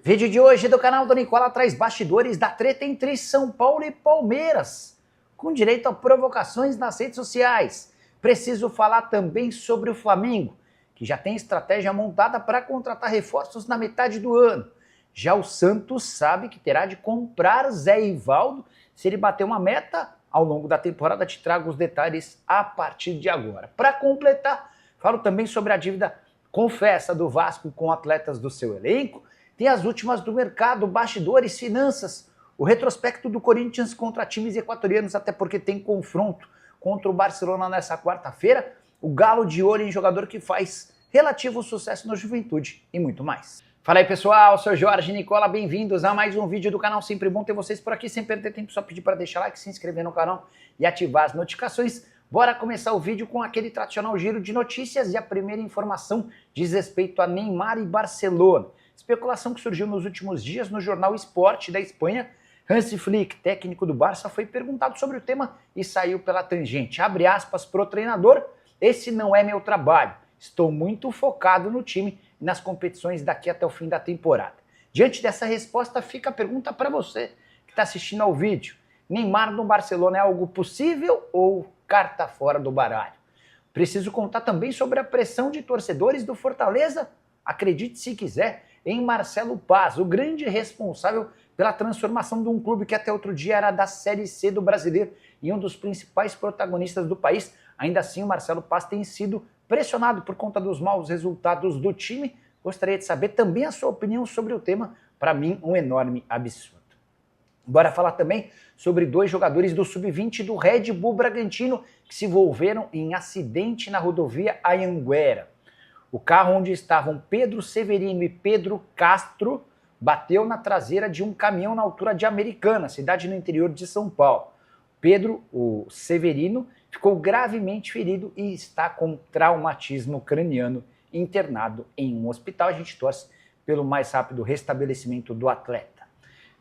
Vídeo de hoje do canal do Nicola traz bastidores da treta entre São Paulo e Palmeiras, com direito a provocações nas redes sociais. Preciso falar também sobre o Flamengo, que já tem estratégia montada para contratar reforços na metade do ano. Já o Santos sabe que terá de comprar Zé Ivaldo se ele bater uma meta ao longo da temporada. Te trago os detalhes a partir de agora. Para completar, falo também sobre a dívida confessa do Vasco com atletas do seu elenco. Tem as últimas do mercado, bastidores, finanças, o retrospecto do Corinthians contra times equatorianos, até porque tem confronto contra o Barcelona nessa quarta-feira, o Galo de olho em jogador que faz relativo sucesso na Juventude e muito mais. Fala aí pessoal, sou Jorge Nicola, bem-vindos a mais um vídeo do canal, sempre bom ter vocês por aqui, sem perder tempo, só pedir para deixar like, se inscrever no canal e ativar as notificações. Bora começar o vídeo com aquele tradicional giro de notícias e a primeira informação diz respeito a Neymar e Barcelona. Especulação que surgiu nos últimos dias no jornal Esporte da Espanha. Hansi Flick, técnico do Barça, foi perguntado sobre o tema e saiu pela tangente. Abre aspas pro treinador, esse não é meu trabalho. Estou muito focado no time e nas competições daqui até o fim da temporada. Diante dessa resposta, fica a pergunta para você que está assistindo ao vídeo. Neymar no Barcelona é algo possível ou carta fora do baralho? Preciso contar também sobre a pressão de torcedores do Fortaleza, acredite se quiser, em Marcelo Paz, o grande responsável pela transformação de um clube que até outro dia era da Série C do Brasileiro e um dos principais protagonistas do país. Ainda assim, o Marcelo Paz tem sido pressionado por conta dos maus resultados do time. Gostaria de saber também a sua opinião sobre o tema. Para mim, um enorme absurdo. Bora falar também sobre dois jogadores do Sub-20 do Red Bull Bragantino que se envolveram em acidente na rodovia Anhanguera. O carro onde estavam Pedro Severino e Pedro Castro bateu na traseira de um caminhão na altura de Americana, cidade no interior de São Paulo. Pedro, o Severino, ficou gravemente ferido e está com traumatismo craniano internado em um hospital. A gente torce pelo mais rápido restabelecimento do atleta.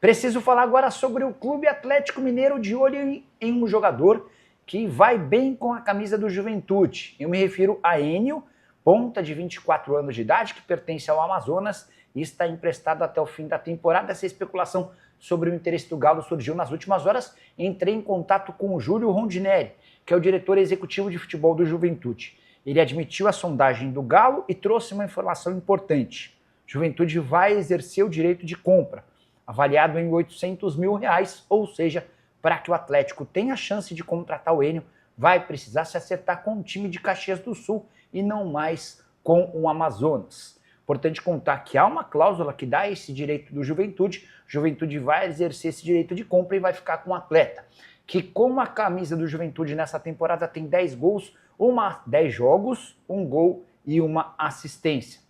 Preciso falar agora sobre o Clube Atlético Mineiro de olho em um jogador que vai bem com a camisa do Juventude. Eu me refiro a Enio, ponta de 24 anos de idade, que pertence ao Amazonas e está emprestado até o fim da temporada. Essa especulação sobre o interesse do Galo surgiu nas últimas horas. Entrei em contato com o Júlio Rondinelli, que é o diretor executivo de futebol do Juventude. Ele admitiu a sondagem do Galo e trouxe uma informação importante. Juventude vai exercer o direito de compra, avaliado em R$800 mil, ou seja, para que o Atlético tenha a chance de contratar o Enio, vai precisar se acertar com o time de Caxias do Sul e não mais com o Amazonas. Importante contar que há uma cláusula que dá esse direito do Juventude. Juventude vai exercer esse direito de compra e vai ficar com o atleta, que com a camisa do Juventude nessa temporada tem 10 gols, 10 jogos, 1 gol e 1 assistência.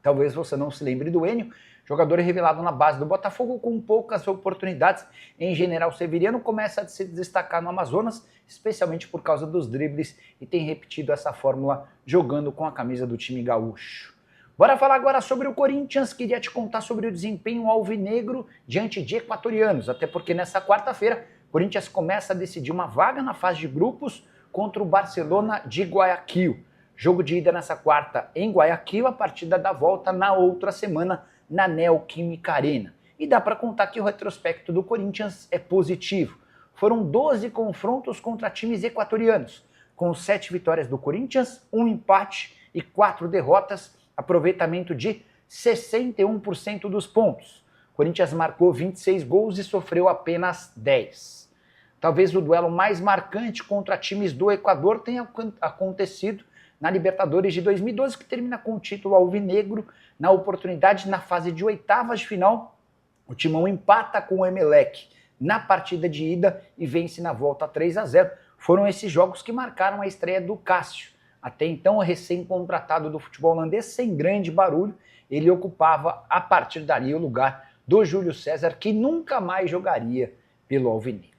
Talvez você não se lembre do Enio, jogador revelado na base do Botafogo com poucas oportunidades. Em General Severiano começa a se destacar no Amazonas, especialmente por causa dos dribles, e tem repetido essa fórmula jogando com a camisa do time gaúcho. Bora falar agora sobre o Corinthians. Queria te contar sobre o desempenho alvinegro diante de equatorianos, até porque nessa quarta-feira o Corinthians começa a decidir uma vaga na fase de grupos contra o Barcelona de Guayaquil. Jogo de ida nessa quarta em Guayaquil, a partida da volta na outra semana na Neoquímica Arena. E dá para contar que o retrospecto do Corinthians é positivo. Foram 12 confrontos contra times equatorianos, com 7 vitórias do Corinthians, 1 empate e 4 derrotas, aproveitamento de 61% dos pontos. O Corinthians marcou 26 gols e sofreu apenas 10. Talvez o duelo mais marcante contra times do Equador tenha acontecido na Libertadores de 2012, que termina com o título alvinegro. Na oportunidade, na fase de oitavas de final, o Timão empata com o Emelec na partida de ida e vence na volta 3-0. Foram esses jogos que marcaram a estreia do Cássio. Até então, recém-contratado do futebol holandês, sem grande barulho, ele ocupava a partir dali o lugar do Júlio César, que nunca mais jogaria pelo alvinegro.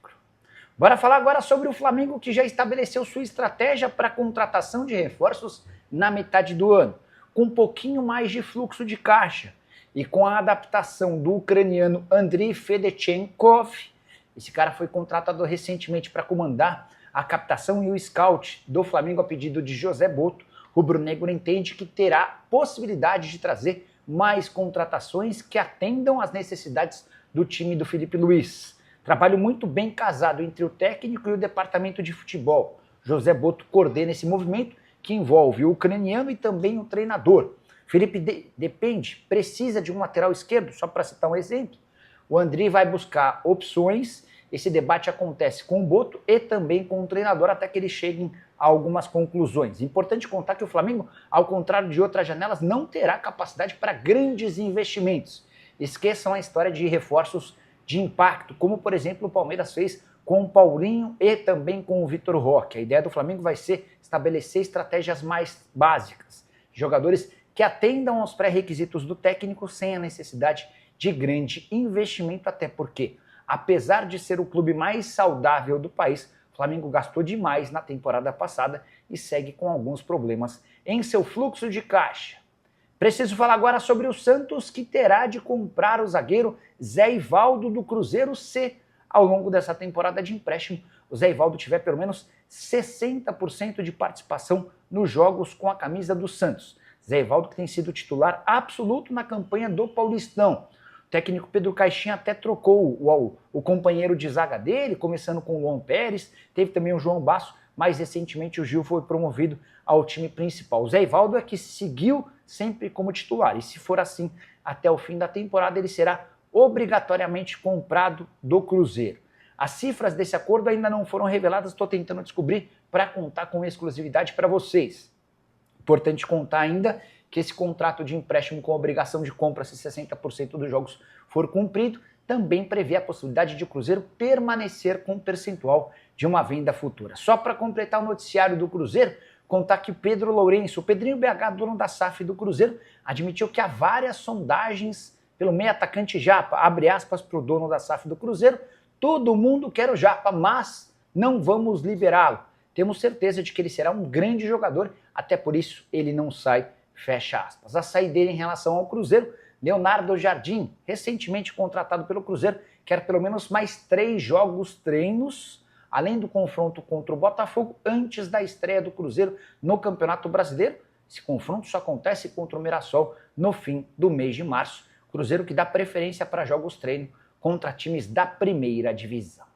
Bora falar agora sobre o Flamengo, que já estabeleceu sua estratégia para a contratação de reforços na metade do ano, com um pouquinho mais de fluxo de caixa e com a adaptação do ucraniano Andriy Fedochenkov. Esse cara foi contratado recentemente para comandar a captação e o scout do Flamengo a pedido de José Boto. O rubro-negro entende que terá possibilidade de trazer mais contratações que atendam às necessidades do time do Felipe Luiz. Trabalho muito bem casado entre o técnico e o departamento de futebol. José Boto coordena esse movimento que envolve o ucraniano e também o treinador. Felipe precisa de um lateral esquerdo, só para citar um exemplo. O André vai buscar opções, esse debate acontece com o Boto e também com o treinador até que eles cheguem a algumas conclusões. Importante contar que o Flamengo, ao contrário de outras janelas, não terá capacidade para grandes investimentos. Esqueçam a história de reforços de impacto, como por exemplo o Palmeiras fez com o Paulinho e também com o Vitor Roque. A ideia do Flamengo vai ser estabelecer estratégias mais básicas, jogadores que atendam aos pré-requisitos do técnico sem a necessidade de grande investimento, até porque, apesar de ser o clube mais saudável do país, o Flamengo gastou demais na temporada passada e segue com alguns problemas em seu fluxo de caixa. Preciso falar agora sobre o Santos, que terá de comprar o zagueiro Zé Ivaldo do Cruzeiro se, ao longo dessa temporada de empréstimo, o Zé Ivaldo tiver pelo menos 60% de participação nos jogos com a camisa do Santos. Zé Ivaldo que tem sido titular absoluto na campanha do Paulistão. O técnico Pedro Caixinha até trocou o companheiro de zaga dele, começando com o Luan Pérez, teve também o João Basso, mais recentemente o Gil foi promovido ao time principal. O Zé Ivaldo é que seguiu sempre como titular, e se for assim até o fim da temporada, ele será obrigatoriamente comprado do Cruzeiro. As cifras desse acordo ainda não foram reveladas, estou tentando descobrir para contar com exclusividade para vocês. Importante contar ainda que esse contrato de empréstimo com obrigação de compra, se 60% dos jogos for cumprido, também prevê a possibilidade de o Cruzeiro permanecer com um percentual de uma venda futura. Só para completar o noticiário do Cruzeiro, contar que o Pedro Lourenço, o Pedrinho BH, dono da SAF do Cruzeiro, admitiu que há várias sondagens pelo meio atacante Japa, abre aspas para o dono da SAF do Cruzeiro, todo mundo quer o Japa, mas não vamos liberá-lo. Temos certeza de que ele será um grande jogador, até por isso ele não sai, fecha aspas. A saideira em relação ao Cruzeiro, Leonardo Jardim, recentemente contratado pelo Cruzeiro, quer pelo menos mais 3 jogos treinos, além do confronto contra o Botafogo, antes da estreia do Cruzeiro no Campeonato Brasileiro. Esse confronto só acontece contra o Mirassol no fim do mês de março. Cruzeiro que dá preferência para jogos treino contra times da primeira divisão.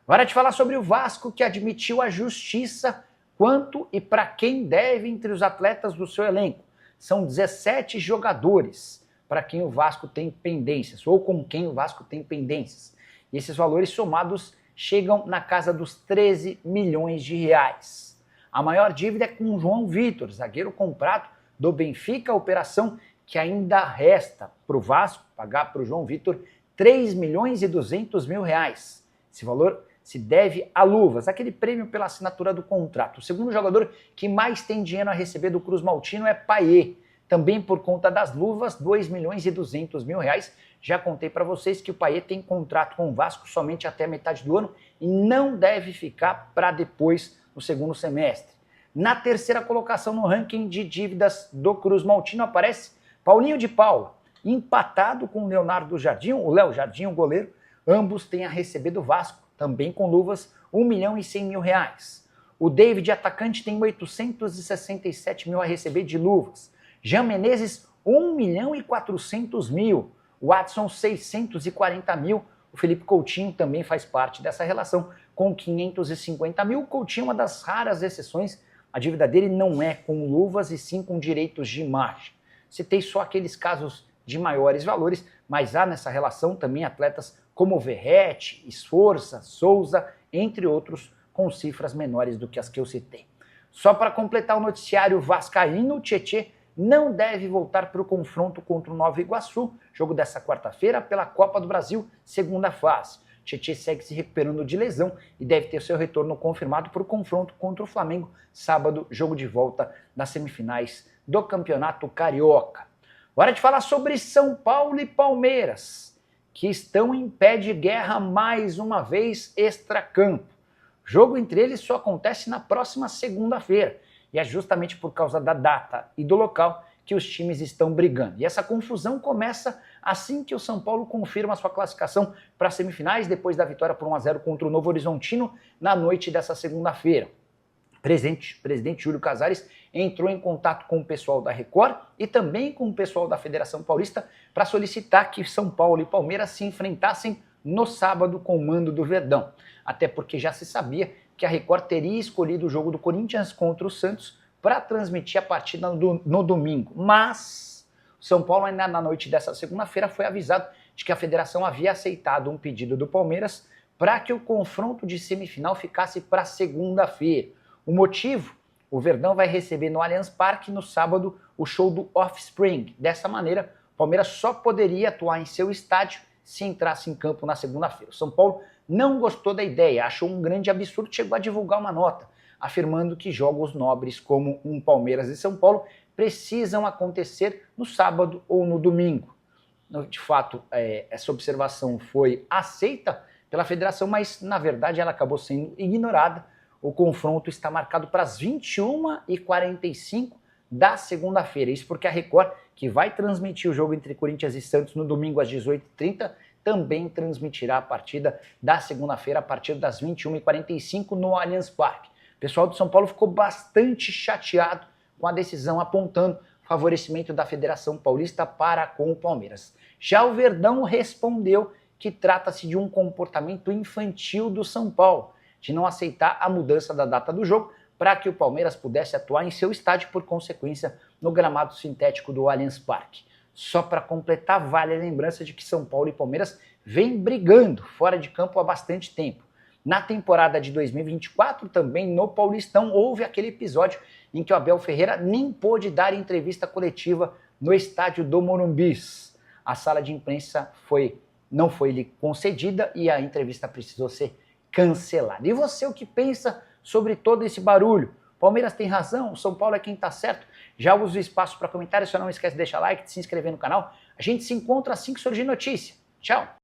Agora de falar sobre o Vasco, que admitiu à justiça quanto e para quem deve entre os atletas do seu elenco. São 17 jogadores para quem o Vasco tem pendências, ou com quem o Vasco tem pendências. E esses valores somados chegam na casa dos 13 milhões de reais. A maior dívida é com o João Vitor, zagueiro comprado do Benfica, operação que ainda resta para o Vasco pagar para o João Vitor 3 milhões e 200 mil reais. Esse valor se deve a luvas, aquele prêmio pela assinatura do contrato. O segundo jogador que mais tem dinheiro a receber do Cruz Maltino é Payet. Também por conta das luvas, 2 milhões e 200 mil reais. Já contei para vocês que o Payet tem contrato com o Vasco somente até a metade do ano e não deve ficar para depois no segundo semestre. Na terceira colocação no ranking de dívidas do Cruz Maltino aparece Paulinho de Paula, empatado com o Leonardo Jardim, o Léo Jardim, o goleiro. Ambos têm a receber do Vasco, também com luvas, 1 milhão e 100 mil reais. O David, atacante, tem 867 mil a receber de luvas. Jean Menezes, 1 milhão e 400 mil. O Watson, 640 mil. O Felipe Coutinho também faz parte dessa relação, com 550 mil. O Coutinho é uma das raras exceções. A dívida dele não é com luvas e sim com direitos de imagem. Citei só aqueles casos de maiores valores, mas há nessa relação também atletas como Verratti, Esforça, Souza, entre outros, com cifras menores do que as que eu citei. Só para completar o noticiário vascaíno, o Tietê não deve voltar para o confronto contra o Nova Iguaçu, jogo dessa quarta-feira pela Copa do Brasil, segunda fase. Tietê segue se recuperando de lesão e deve ter seu retorno confirmado para o confronto contra o Flamengo, sábado, jogo de volta das semifinais do Campeonato Carioca. Hora de falar sobre São Paulo e Palmeiras, que estão em pé de guerra mais uma vez extracampo. O jogo entre eles só acontece na próxima segunda-feira, e é justamente por causa da data e do local que os times estão brigando. E essa confusão começa assim que o São Paulo confirma sua classificação para as semifinais, depois da vitória por 1-0 contra o Novo Horizontino na noite dessa segunda-feira. presidente Júlio Casares entrou em contato com o pessoal da Record e também com o pessoal da Federação Paulista para solicitar que São Paulo e Palmeiras se enfrentassem no sábado com o mando do Verdão. Até porque já se sabia que a Record teria escolhido o jogo do Corinthians contra o Santos para transmitir a partida no domingo. Mas o São Paulo, ainda na noite dessa segunda-feira, foi avisado de que a federação havia aceitado um pedido do Palmeiras para que o confronto de semifinal ficasse para segunda-feira. O motivo? O Verdão vai receber no Allianz Parque no sábado o show do Offspring. Dessa maneira, o Palmeiras só poderia atuar em seu estádio se entrasse em campo na segunda-feira. O São Paulo não gostou da ideia, achou um grande absurdo, chegou a divulgar uma nota, afirmando que jogos nobres como um Palmeiras e São Paulo precisam acontecer no sábado ou no domingo. De fato, essa observação foi aceita pela federação, mas na verdade ela acabou sendo ignorada. O confronto está marcado para as 21h45 da segunda-feira. Isso porque a Record, que vai transmitir o jogo entre Corinthians e Santos no domingo às 18h30, também transmitirá a partida da segunda-feira a partir das 21h45 no Allianz Parque. O pessoal do São Paulo ficou bastante chateado com a decisão, apontando favorecimento da Federação Paulista para com o Palmeiras. Já o Verdão respondeu que trata-se de um comportamento infantil do São Paulo, de não aceitar a mudança da data do jogo para que o Palmeiras pudesse atuar em seu estádio, por consequência, no gramado sintético do Allianz Parque. Só para completar, vale a lembrança de que São Paulo e Palmeiras vêm brigando fora de campo há bastante tempo. Na temporada de 2024, também no Paulistão, houve aquele episódio em que o Abel Ferreira nem pôde dar entrevista coletiva no estádio do Morumbi. A sala de imprensa não foi lhe concedida e a entrevista precisou ser cancelada. E você, o que pensa sobre todo esse barulho? Palmeiras tem razão? O São Paulo é quem está certo? Já usa o espaço para comentários, só não esquece de deixar like, de se inscrever no canal. A gente se encontra assim que surgir notícia. Tchau!